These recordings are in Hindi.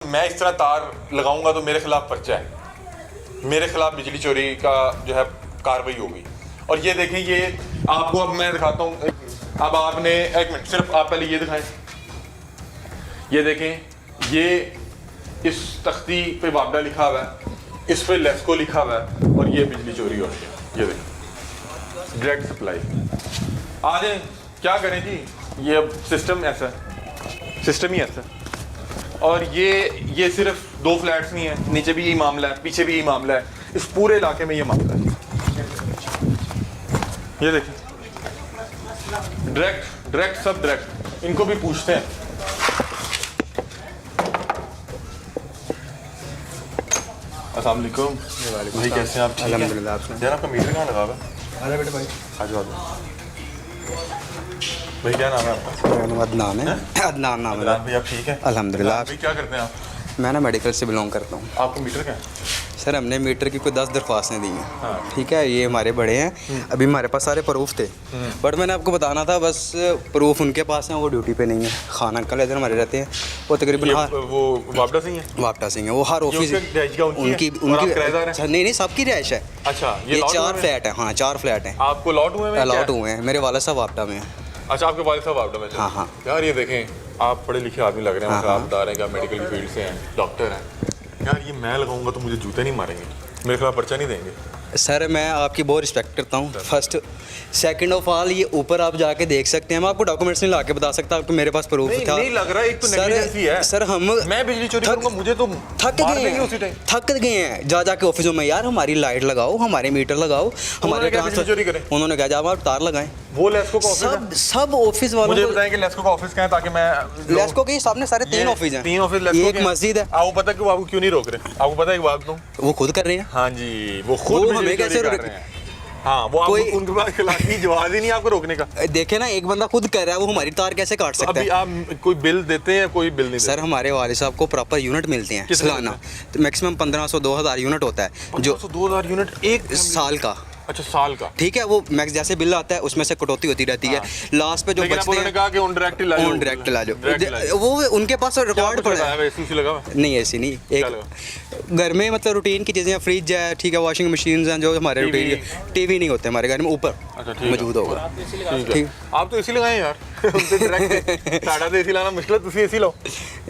मैं इस तरह तार लगाऊंगा तो मेरे खिलाफ पर्चा है, मेरे खिलाफ बिजली चोरी का जो है कार्रवाई होगी। और ये देखें, ये आपको अब मैं दिखाता हूँ। अब आपने एक मिनट, सिर्फ आप पहले ये दिखाएं। ये देखें, ये इस तख्ती पे वापडा लिखा हुआ है, इस पे लेस्को लिखा हुआ है, और ये बिजली चोरी हो रही है। ये देखें, डायरेक्ट सप्लाई। आ जाए, क्या करें जी, ये अब सिस्टम ऐसा है, सिस्टम ही ऐसा है। और ये सिर्फ 2 फ्लैट्स नहीं है, नीचे भी यही मामला है, पीछे भी यही मामला है, इस पूरे इलाके में ये मामला है। ये देखिए, डायरेक्ट सब डायरेक्ट। इनको भी पूछते हैं। अस्सलाम वालेकुम भाई, कैसे हैं आप? अल्हम्दुलिल्लाह। आपने यार आपका मीटर कहाँ लगा हुआ है? अरे बेटे भाई, आज भाई क्या नाम है आपका? मेरा नाम अदनान है। अदनान नाम है। अदनान भाई, आप ठीक है? अल्हम्दुलिल्लाह। भाई क्या करते हैं आप? मैं ना मेडिकल से बिलोंग करता हूँ। आपको मीटर क्या है? सर हमने मीटर की कोई 10 दरख्वास्तें दी हैं। हाँ। ठीक है, ये हमारे बड़े हैं। अभी हमारे पास सारे प्रूफ थे, बट मैंने आपको बताना था, बस प्रूफ उनके पास हैं, वो ड्यूटी पे नहीं है। खान अंकल इधर हमारे रहते हैं, वो तकरीबन वो वापडा से ही है? वापटा सिंह है, वो हर ऑफिस उनकी अच्छा, नहीं सबकी रिहाइश है। अच्छा, ये 4 फ्लैट है। हाँ, 4 फ्लैट हैं। आपको अलॉट हुए हैं? अलॉट हुए हैं। मेरे वाला साहब वापटा में है। अच्छा, आपके वालिद साहब वापडा में? हाँ हाँ। यार ये देखें, आप पढ़े लिखे आदमी लग रहे हैं, आप बता रहे हैं कि आप मेडिकल की फील्ड से हैं, डॉक्टर हैं। यार ये मैं लगाऊंगा तो मुझे जूते नहीं मारेंगे, मेरे खिलाफ पर्चा नहीं देंगे? सर मैं आपकी बहुत रिस्पेक्ट करता हूँ। फर्स्ट सेकंड ऑफ ऑल, ये ऊपर आप जाके देख सकते हैं। मैं आपको डॉक्यूमेंट्स नहीं ला के बता सकता, आपको मेरे पास प्रूफ था। नहीं लग रहा है, एक तो नेग्लिजेंसी है। सर हम मैं बिजली चोरी करूंगा, मुझे तो थक मार गए देंगे हैं, उसी टाइम। थक गए हैं जा जाके ऑफिसों में। यार हमारी लाइट लगाओ, हमारे मीटर लगाओ, हमारे क्या बिजली चोरी करें? उन्होंने कहा जब आप तार लगाएं। वो लेस्को का ऑफिस है? सब ऑफिस वालों मुझे को बताएं कि लेस्को का ऑफिस कहाँ है, ताकि मैं लेस्को के सामने सारे 3 ऑफिस हैं। 3 ऑफिस लेस्को एक के हैं। मस्जिद है। आपको पता है कि वो आपको क्यों नहीं रोक रहे? आपको पता है एक बात बताऊं? वो खुद कर रहे हैं। हाँ जी, वो खुद बिजली हमें चोरी कैसे कर रहे हैं। हाँ, वो आपको, उनके पास खिलाफी जवाब ही नहीं आपको रोकने का। देखे ना, एक बंदा खुद कर रहा है, वो हमारी तार कैसे काट तो सकता अभी है? आप कोई बिल देते हैं या कोई बिल नहीं देते? सर हमारे वाले साहब को प्रॉपर यूनिट मिलते हैं कितने सालाना, तो मैक्सिमम 1500-2000 यूनिट होता है जो 2000 यूनिट एक साल का। अच्छा, साल का? ठीक है, वो मैक्स जैसे बिल आता है उसमें से कटौती होती रहती है। लास्ट पे जो लेकिन बचते उन्होंने हैं कहा कि ऑन डायरेक्ट ला जाओ। वो उनके पास रिकॉर्ड पड़ा है। एसी लगा हुआ है? नहीं ऐसी नहीं, एक घर में मतलब रूटीन की चीज़ें, फ्रिज है, ठीक है, वॉशिंग मशीन हैं जो हमारे रूटीन। टीवी नहीं होते हमारे घर में, ऊपर मौजूद होगा। ठीक, आप तो एसी लगाएं यार। उनसे डायरेक्ट साढ़ा एसी लाना मुश्किल है, तुसी एसी लो।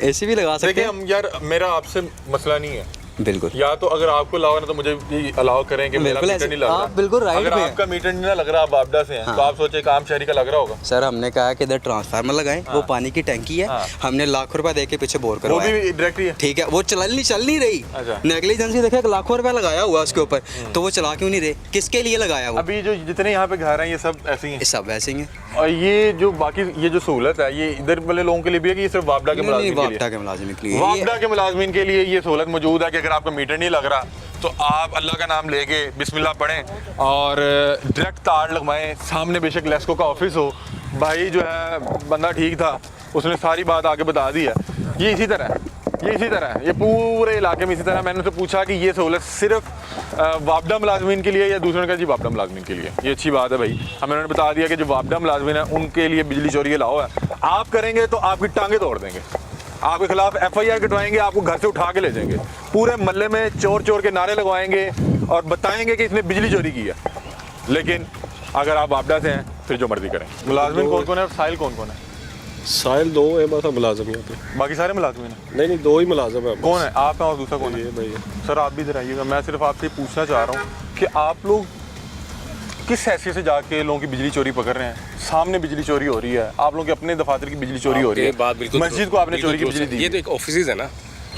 एसी भी लगा सकते देखिए हैं हम, यार मेरा आपसे मसला नहीं है, बिल्कुल। या तो अगर आपको लगाओ ना तो मुझे भी अलाउ करें कि मेरा मीटर नहीं लग रहा। आप बिल्कुल राइट अगर पे आपका मीटर नहीं लग रहा, आप वापडा से हैं, तो आप सोचे काम शहरी का लग रहा होगा। सर हमने कहा कि इधर ट्रांसफार्मर लगाएं, वो पानी की टैंकी है, हमने लाखों रुपए दे के पीछे बोर वो करवाया। भी डायरेक्ट ही है? ठीक है, वो चल नहीं रही। अच्छा। नेग्लिजेंसी देखे, लाखों रुपए लगाया हुआ उसके ऊपर, तो वो चला क्यों नहीं रहे? किसके लिए लगाया वो? अभी जो जितने यहाँ पे घर हैं ये सब ऐसे ही हैं? सब ऐसे ही हैं। और ये जो बाकी ये जो सहूलत है, ये इधर वाले लोगों के लिए भी है कि ये सिर्फ वापडा के मुलाजिम के लिए? वापडा के मुलाजिम के लिए। वापडा के मुलाजिमीन के लिए ये सहूलत मौजूद है कि अगर आपका मीटर नहीं लग रहा तो आप अल्लाह का नाम लेके बिस्मिल्लाह पढ़ें और डायरेक्ट तार लगवाएं। सामने बेशक लेस्को का ऑफिस हो, भाई जो है बंदा ठीक था, उसने सारी बात आगे बता दी है। ये इसी तरह है, ये पूरे इलाके में इसी तरह। मैंने उनसे पूछा कि ये सहूलत सिर्फ वापडा मुलाजमीन के लिए या दूसरों का? जी वापडा मुलाजमीन के लिए। ये अच्छी बात है भाई, हमें उन्होंने बता दिया कि जो वापडा मुलाजमीन है उनके लिए बिजली चोरी लाओ है। आप करेंगे तो आपकी टांगे तोड़ देंगे, आपके खिलाफ FIR कटवाएंगे, आपको घर से उठा के ले जाएंगे, पूरे मोहल्ले में चोर चोर के नारे लगवाएंगे और बताएंगे कि इसने बिजली चोरी की है। लेकिन अगर आप वापडा से हैं फिर जो मर्जी करें। मुलाजमीन कौन कौन है और साहिल कौन कौन है? साहिल 2 है बस मुलाजम यहाँ पे। बाकी सारे मुलाजमीन हैं? नहीं 2 ही मुलाजम है। कौन है? आप हैं और दूसरा कौन है? ये भाई। सर आप भी इधर आइएगा। मैं सिर्फ आपसे पूछना चाह रहा हूँ कि आप लोग किस हैसियत से जाके लोगों की बिजली चोरी पकड़ रहे हैं? सामने बिजली चोरी हो रही है, आप लोगों के अपने दफातर की बिजली चोरी हो रही है, बात बिल्कुल मस्जिद को आपने चोरी की बिजली दी। ये तो एक ऑफिस है ना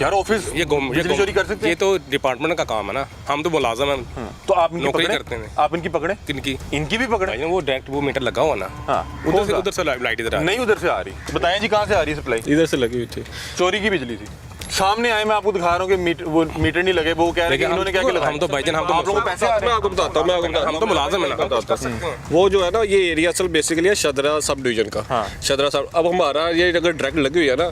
यार, ऑफिस बिजली चोरी कर सकते हैं? ये तो डिपार्टमेंट का काम है ना, हम तो मुलाजम हैं। तो आप इनकी नौकरी पकड़े? करते हैं। आप इनकी पकड़े? किनकी? इनकी भी पकड़े? वो डायरेक्ट वो मीटर लगा हुआ ना। हाँ, उधर से लाइट इधर नहीं, उधर से आ रही। बताएं जी कहाँ से आ रही है सप्लाई? इधर से लगी हुई थी, चोरी की बिजली थी। सामने आए, मैं आपको दिखा रहा हूँ कि वो मीटर नहीं लगे। वो कह रहे हैं कि इन्होंने क्या क्या लगाया? हम तो भाईजान, हम तो आप लोगों को पैसे आ रहे मैं हैं? आपको बताता हूँ, हम तो मुलाजम है ना। वो जो है ना, ये एरिया असल बेसिकली है शदरा सब डिवीजन का। हाँ। शदरा सब। अब हमारा ये अगर डायरेक्ट लगी हुई है ना,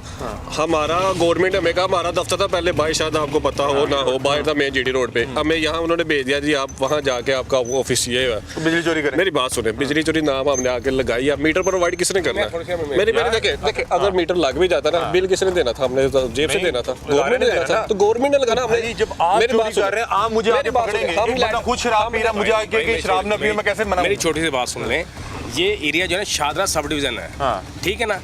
हमारा गवर्नमेंट हमें कहा, हमारा दफ्तर था पहले भाई, शायद आपको पता हो ना हो, बाहर था मेन GD रोड पे। हमें यहाँ उन्होंने भेज दिया जी आप वहाँ जाके आपका ऑफिस ये है। तो बिजली चोरी करें? मेरी बात सुने, बिजली चोरी नाम हमने आके लगाई, मीटर प्रोवाइड किसने करना है? मेरी देखे अगर मीटर लग भी जाता ना, बिल किसने देना था? हमने जेब से देना था। था, गवर्नमेंट ने लगाना था, तो गवर्नमेंट ने लगाना। भाई जब आप चोरी कर रहे हैं आप मुझे आके पकड़ेंगे, एक बंदा खुद शराब पी रहा है, मुझे आके कि शराब ना पियो, मैं कैसे मना मेरी छोटी सी बात सुन लें, ये एरिया जो है ना शादरा सब डिवीजन है, हाँ। ठीक है ना।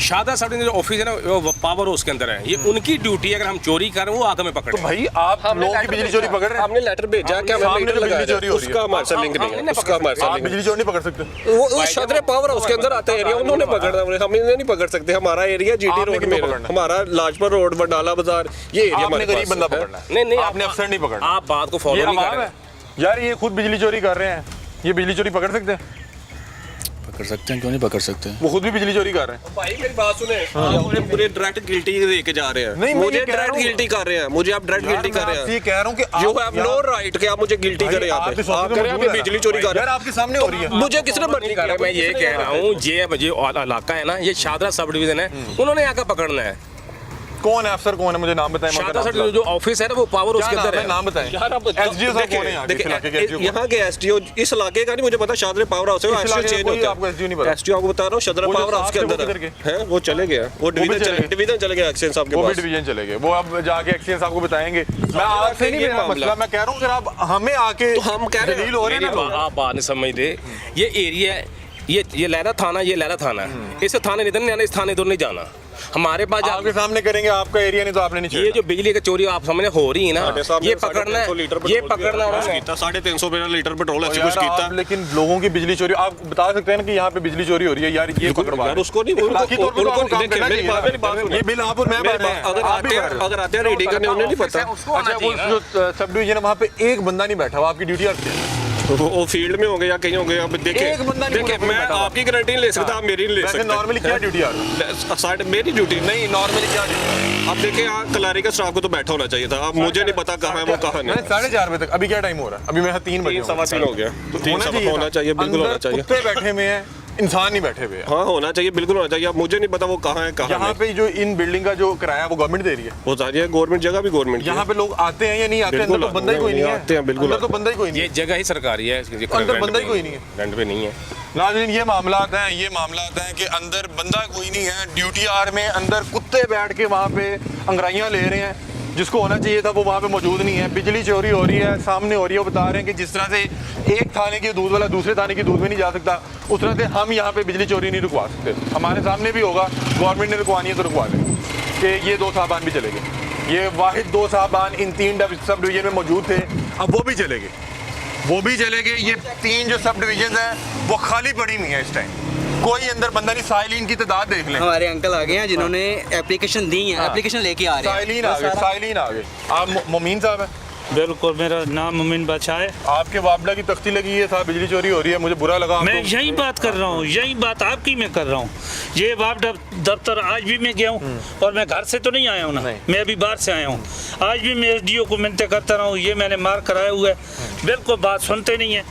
शादरा सब डिवीजन जो ऑफिस है ना, वो पावर हाउस के अंदर है, ये उनकी ड्यूटी है, अगर हम चोरी कर रहे हैं वो आगे में पकड़े। तो भाई आप लोगों की बिजली चोरी पकड़ रहे हैं, हमने लेटर भेजा कि हमें सामने मीटर बिजली लगाया चोरी जाए, हो रही है। उसका हमारे साथ लिंक नहीं है, उसका हमारे साथ आप लिंक बिजली चोरी नहीं पकड़ सकते। वो शादरा पावर हाउस के अंदर आता है एरिया, उन्होंने पकड़ना है, हम इन्हें नहीं पकड़ सकते। हमारा एरिया जीटी आपने रोड किसको में, पकड़ना है? हमारा लाजपत रोड, वडाला बाजार, ये एरिया आपने हमारे गरीब पास बंदा है। पकड़ना है, नहीं आपने अफसर नहीं पकड़ना। आप बात को ये फॉलो नहीं कर अवाम रहे है यार, ये खुद बिजली चोरी कर रहे हैं, ये बिजली चोरी पकड़ सकते हैं? पकड़ सकते हैं, क्यों नहीं पकड़ सकते? वो खुद भी बिजली चोरी कर रहे हैं। भाई मेरी बात सुने, आप मुझे पूरे डायरेक्ट गिल्टी लेके जा रहे हैं, नहीं, मैं मुझे ये कह रहा डायरेक्ट हूँ। गिल्टी कर रहे हैं, मुझे आप डायरेक्ट गिल्टी कर रहे मैं आपसे ये हैं। कह रहा हूँ कि यू आप हैव नो राइट कि आप मुझे गिल्टी करें यहाँ पे, आप करें, आप बिजली चोरी कर रहे यार हैं, आपके सामने हो रही है। मुझे किसने मर्जी कर रहा मैं ये कह रहा हूँ, ये इलाका है ना, ये शादरा सब डिवीजन है, उन्होंने आकर पकड़ना है। कौन है अफसर, कौन है, मुझे नाम बताएं। शादरा सब जो ऑफिस है ना, वो पावर क्या उसके नाम अंदर है, है। नाम बताएं। यार आप SDO साहब कौन है यहाँ के, इस इलाके के SDO? यहाँ के एसडीओ इस इलाके का नहीं मुझे पता, शादरा पावर हाउस है, इस इलाके का चेंज कोई होता आपको है। SDO नहीं पता? एसडीओ आपको बता रहा हूँ, शादरा वो जो पावर हाउस के साहब थे, अंदर वो किधर है, वो चले गया, वो डिवीजन चले गया एक्सचेंज साहब के वो भी पास। डिवीजन चले गए, वो अब जाके एक्सचेंज आपको बताएंगे। मैं आपसे नहीं ये मेरा मामला। मसला, मैं कह रहा हूँ अगर आप हमें आके तो हम कह रहे हैं, दलील हो रही है मेरी ना, आप बात नहीं समझते, ये एरिया है, ये लहरा थाना, ये लहरा थाना है, इस थाने इधर नहीं आना, इस थाने इधर नहीं जाना। हमारे पास आपके सामने करेंगे, आपका एरिया नहीं तो आपने नहीं ये छेड़ा। जो बिजली की चोरी आप सामने हो रही है ना, ये पकड़ना है, ये पकड़ना है। 350 लीटर पेट्रोल और ऐसे यार कुछ कीता। आप लेकिन लोगों की बिजली चोरी आप बता सकते हैं ना कि यहाँ पे बिजली चोरी हो रही है यार, ये पकड़वा यार उसको नहीं, इखलाकी तौर पे तो आपको काम देखिए, करना मेरी चाहिए बात ना। सुनिए। ये बिल आप और मैं भर रहे हैं, अगर आप भी आते भर हैं, रहे हो। अगर आते हैं रेडी करने, उन्हें नहीं पता। अच्छा वो जो सब डिवीजन है वहाँ पे एक बंदा नहीं बैठा हुआ, आपकी ड्यूटी आपकी है। वो फील्ड में होंगे या कहीं होंगे, अब देखिए एक बंदा नहीं देखिए, पूरा मैं बैठा हुआ। आपकी गारंटी नहीं ले सकता, आप मेरी नहीं ले वैसे सकते। नॉर्मली क्या ड्यूटी आ रही है? साइड मेरी ड्यूटी नहीं नॉर्मली क्या ड्यूटी? अब देखिए, यहाँ कलारी का स्टाफ को तो बैठा होना चाहिए था, अब मुझे नहीं पता कहाँ है वो कहाँ नहीं। 4:30 बजे तक, अभी क्या टाइम हो रहा है? अभी मेरा 3 बजे 3:15 हो गया, तो 3 होना था। चाहिए, बिल्कुल होना अंदर चाहिए। कुत्ते बैठे हुए हैं, इंसान नहीं बैठे हुए हैं। हाँ होना चाहिए, बिल्कुल होना चाहिए। अब मुझे नहीं पता वो कहाँ है कहाँ यहाँ नहीं। पे जो इन बिल्डिंग का जो किराया है वो गवर्नमेंट दे रही है। वो सारी गवर्नमेंट जगह भी गवर्नमेंट यहाँ पे लोग आते हैं या नहीं आते? अंदर तो बंदा ही कोई नहीं है। आते हैं, बिल्कुल अंदर तो बंदा ही कोई नहीं ये है। जगह ही सरकारी है, अंदर बंदा ही कोई नहीं है। रेंट पे नहीं है। नाज़रीन ये मामला आता है कि अंदर बंदा कोई नहीं है, ड्यूटी आर में अंदर कुत्ते बैठ के वहाँ पे अंगड़ाइयाँ ले रहे हैं, जिसको होना चाहिए था वो वहाँ पे मौजूद नहीं है। बिजली चोरी हो रही है, सामने हो रही है। वो बता रहे हैं कि जिस तरह से एक थाने की दूध वाला दूसरे थाने की दूध में नहीं जा सकता, उस तरह से हम यहाँ पे बिजली चोरी नहीं रुकवा सकते। हमारे सामने भी होगा, गवर्नमेंट ने रुकवानी है तो रुकवा दें कि ये 2 साहबान भी चले गए। ये वाहिद 2 साहबान इन 3 सब डिवीजन में मौजूद थे, अब वो भी चले गए, वो भी चले गए। ये 3 जो सब डिवीजन हैं वो खाली पड़ी हुई हैं इस टाइम, कोई अंदर बंदा नहीं। साइलिन की तादाद देख लें, हमारे अंकल आ गए हैं जिन्होंने एप्लीकेशन दी है, एप्लीकेशन लेके आ रहे हैं। साइलिन आ गए, साइलिन आ गए। आप मोमीन साहब हैं? बिल्कुल, मेरा नाम मोमिन बादशाह है। आपके वाबला की तख्ती लगी है साहब, बिजली चोरी हो रही है, मुझे बुरा लगा। मैं आपको? यही बात कर रहा हूँ, यही बात आपकी मैं कर रहा हूँ। ये बाप दफ्तर आज भी मैं गया हूँ, और मैं घर से तो नहीं आया हूँ ना, मैं अभी बाहर से आया हूँ। आज भी मैं SDO को मिन्नतें करता रहा हूँ, ये मैंने मार कराया हुआ है, बिल्कुल बात सुनते नहीं है।